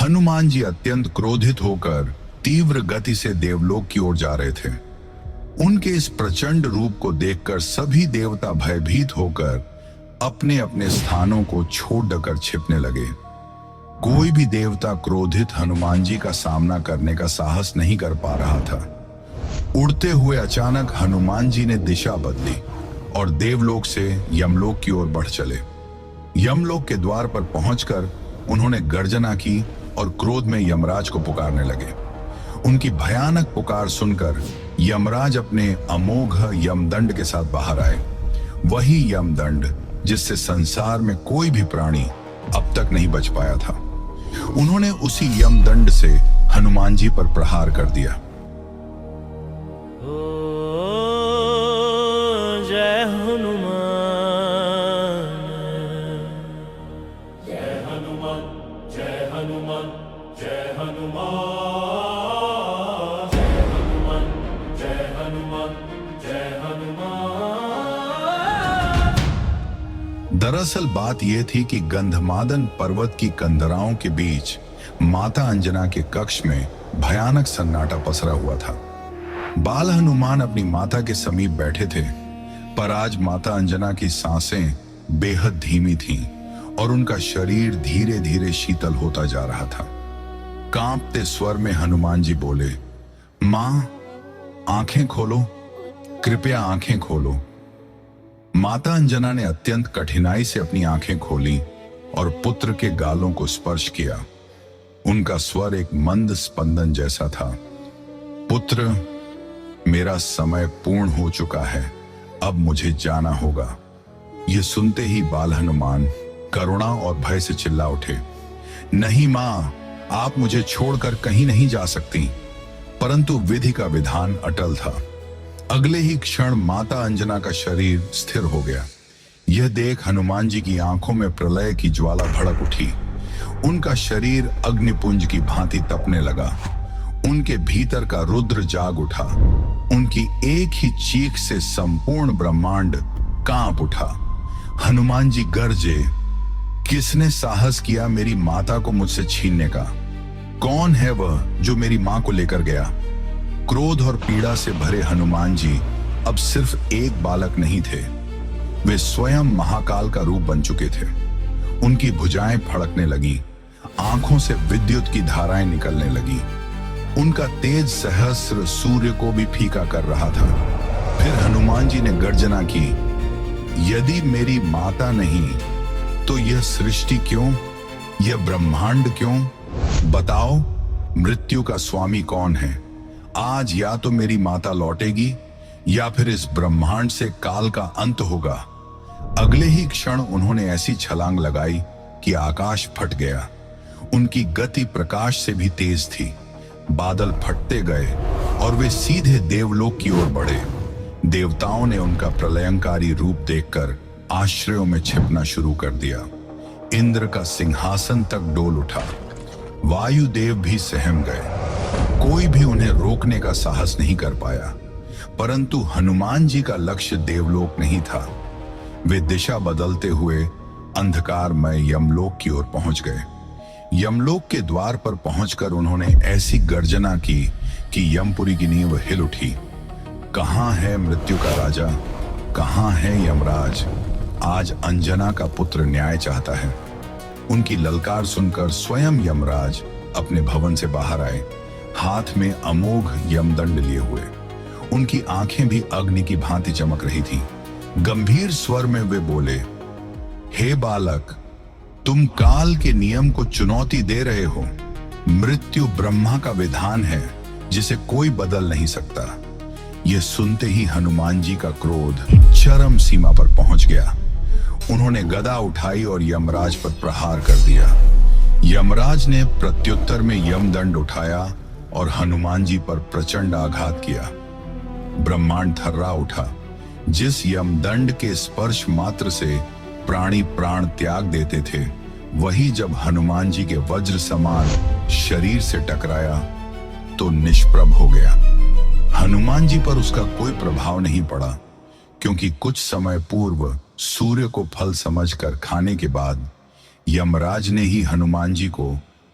हनुमान जी अत्यंत क्रोधित होकर तीव्र गति से देवलोक की ओर जा रहे थे। उनके इस प्रचंड रूप को देखकर सभी देवता भयभीत होकर अपने अपने स्थानों को छोड़ कर छिपने लगे। कोई भी देवता क्रोधित हनुमान जी का सामना करने का साहस नहीं कर पा रहा था। उड़ते हुए अचानक हनुमान जी ने दिशा बदली और देवलोक से यमलोक की ओर बढ़ चले। यमलोक के द्वार पर पहुंचकर उन्होंने गर्जना की और क्रोध में यमराज को पुकारने लगे। उनकी भयानक पुकार सुनकर यमराज अपने अमोघ यमदंड के साथ बाहर आए। वही यमदंड जिससे संसार में कोई भी प्राणी अब तक नहीं बच पाया था। उन्होंने उसी यमदंड से हनुमान जी पर प्रहार कर दिया। जय हनुमान, जय हनुमान, जय हनुमान, जय हनुमान, जय हनुमान, जय हनुमान, जय हनुमान। दरअसल बात यह थी कि गंधमादन पर्वत की कंदराओं के बीच माता अंजना के कक्ष में भयानक सन्नाटा पसरा हुआ था। बाल हनुमान अपनी माता के समीप बैठे थे, पर आज माता अंजना की सांसें बेहद धीमी थीं और उनका शरीर धीरे धीरे शीतल होता जा रहा था। कांपते स्वर में हनुमान जी बोले, मां, आंखें खोलो, कृपया आंखें खोलो। माता अंजना ने अत्यंत कठिनाई से अपनी आंखें खोली और पुत्र के गालों को स्पर्श किया। उनका स्वर एक मंद स्पंदन जैसा था। पुत्र, मेरा समय पूर्ण हो चुका है, अब मुझे जाना होगा। यह सुनते ही बाल हनुमान करुणा और भय से चिल्ला उठे, नहीं मां, आप मुझे छोड़कर कहीं नहीं जा सकती। परंतु विधि का विधान अटल था। अगले ही क्षण माता अंजना का शरीर स्थिर हो गया। यह देख हनुमान जी की आंखों में प्रलय की ज्वाला भड़क उठी। उनका शरीर अग्निपुंज की भांति तपने लगा। उनके भीतर का रुद्र जाग उठा। उनकी एक ही चीख से संपूर्ण ब्रह्मांड कांप उठा। हनुमान जी गरजे, किसने साहस किया मेरी माता को मुझसे छीनने का? कौन है वह जो मेरी मां को लेकर गया? क्रोध और पीड़ा से भरे हनुमान जी अब सिर्फ एक बालक नहीं थे, वे स्वयं महाकाल का रूप बन चुके थे। उनकी भुजाएं फड़कने लगी, आंखों से विद्युत की धाराएं निकलने लगी। उनका तेज सहस्र सूर्य को भी फीका कर रहा था। फिर हनुमान जी ने गर्जना की, यदि मेरी माता नहीं तो यह सृष्टि क्यों, यह ब्रह्मांड क्यों? बताओ, मृत्यु का स्वामी कौन है? आज या तो मेरी माता लौटेगी या फिर इस ब्रह्मांड से काल का अंत होगा। अगले ही क्षण उन्होंने ऐसी छलांग लगाई कि आकाश फट गया। उनकी गति प्रकाश से भी तेज थी। बादल फटते गए और वे सीधे देवलोक की ओर बढ़े। देवताओं ने उनका प्रलयंकारी रूप देखकर आश्रयों में छिपना शुरू कर दिया। इंद्र का सिंहासन तक डोल उठा। वायुदेव भी सहम गए। कोई भी उन्हें रोकने का साहस नहीं कर पाया। परंतु हनुमान जी का लक्ष्य देवलोक नहीं था। वे दिशा बदलते हुए अंधकारमय यमलोक की ओर पहुंच गए। यमलोक के द्वार पर पहुंचकर उन्होंने ऐसी गर्जना की कि यमपुरी की नींव हिल उठी। कहां है मृत्यु का राजा? कहां है यमराज? आज अंजना का पुत्र न्याय चाहता है। उनकी ललकार सुनकर स्वयं यमराज अपने भवन से बाहर आए, हाथ में अमोघ यमदंड लिए हुए। उनकी आंखें भी अग्नि की भांति चमक रही थीं। गंभीर स्वर में वे बोले, हे बालक, तुम काल के नियम को चुनौती दे रहे हो। मृत्यु ब्रह्मा का विधान है जिसे कोई बदल नहीं सकता। यह सुनते ही हनुमान जी का क्रोध चरम सीमा पर पहुंच गया। उन्होंने गदा उठाई और यमराज पर प्रहार कर दिया। यमराज ने प्रत्युत्तर में यमदंड उठाया और हनुमान जी पर प्रचंड आघात किया। ब्रह्मांड थर्रा उठा। जिस यमदंड के स्पर्श मात्र से प्राणी प्राण त्याग देते थे, वही जब हनुमान जी के वज्र समान शरीर से टकराया तो निष्प्रभ हो गया। हनुमान जी पर उसका कोई प्रभाव नहीं पड़ा, क्योंकि कुछ समय पूर्व सूर्य को फल समझकर खाने के बाद यमराज ने ही हनुमान जी को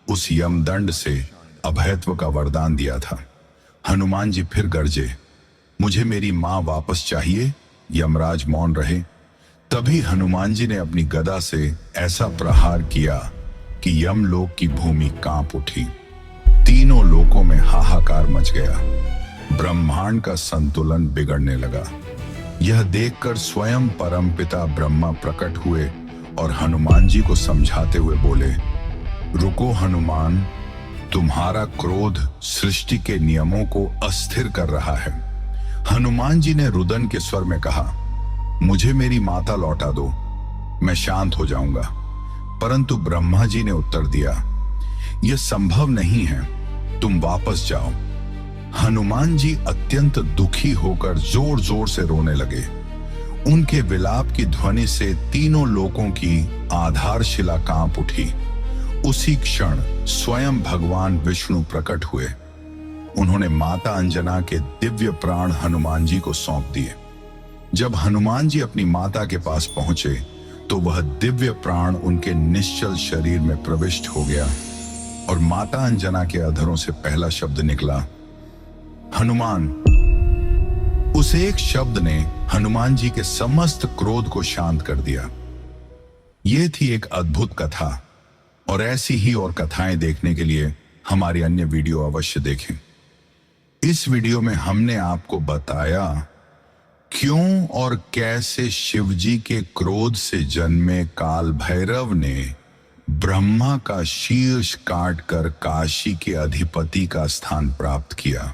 उस यमदंड से अभयत्व का वरदान दिया था। हनुमान जी फिर गरजे, मुझे मेरी मां वापस चाहिए। यमराज मौन रहे। तभी हनुमान जी ने अपनी गदा से ऐसा प्रहार किया कि यमलोक की भूमि कांप उठी। तीनों लोकों में हाहाकार मच गया। ब्रह्मांड का संतुलन बिगड़ने लगा। यह देखकर स्वयं परमपिता ब्रह्मा प्रकट हुए और हनुमान जी को समझाते हुए बोले, रुको हनुमान, तुम्हारा क्रोध सृष्टि के नियमों को अस्थिर कर रहा है। हनुमान जी ने रुदन के स्वर में कहा, मुझे मेरी माता लौटा दो, मैं शांत हो जाऊंगा। परंतु ब्रह्मा जी ने उत्तर दिया, यह संभव नहीं है, तुम वापस जाओ। हनुमान जी अत्यंत दुखी होकर जोर जोर से रोने लगे। उनके विलाप की ध्वनि से तीनों लोकों की आधारशिला कांप उठी। उसी क्षण स्वयं भगवान विष्णु प्रकट हुए। उन्होंने माता अंजना के दिव्य प्राण हनुमान जी को सौंप दिए। जब हनुमान जी अपनी माता के पास पहुंचे तो वह दिव्य प्राण उनके निश्चल शरीर में प्रविष्ट हो गया और माता अंजना के अधरों से पहला शब्द निकला, हनुमान। उस एक शब्द ने हनुमान जी के समस्त क्रोध को शांत कर दिया। यह थी एक अद्भुत कथा और ऐसी ही और कथाएं देखने के लिए हमारी अन्य वीडियो अवश्य देखें। इस वीडियो में हमने आपको बताया क्यों और कैसे शिवजी के क्रोध से जन्मे काल भैरव ने ब्रह्मा का शीर्ष काटकर काशी के अधिपति का स्थान प्राप्त किया।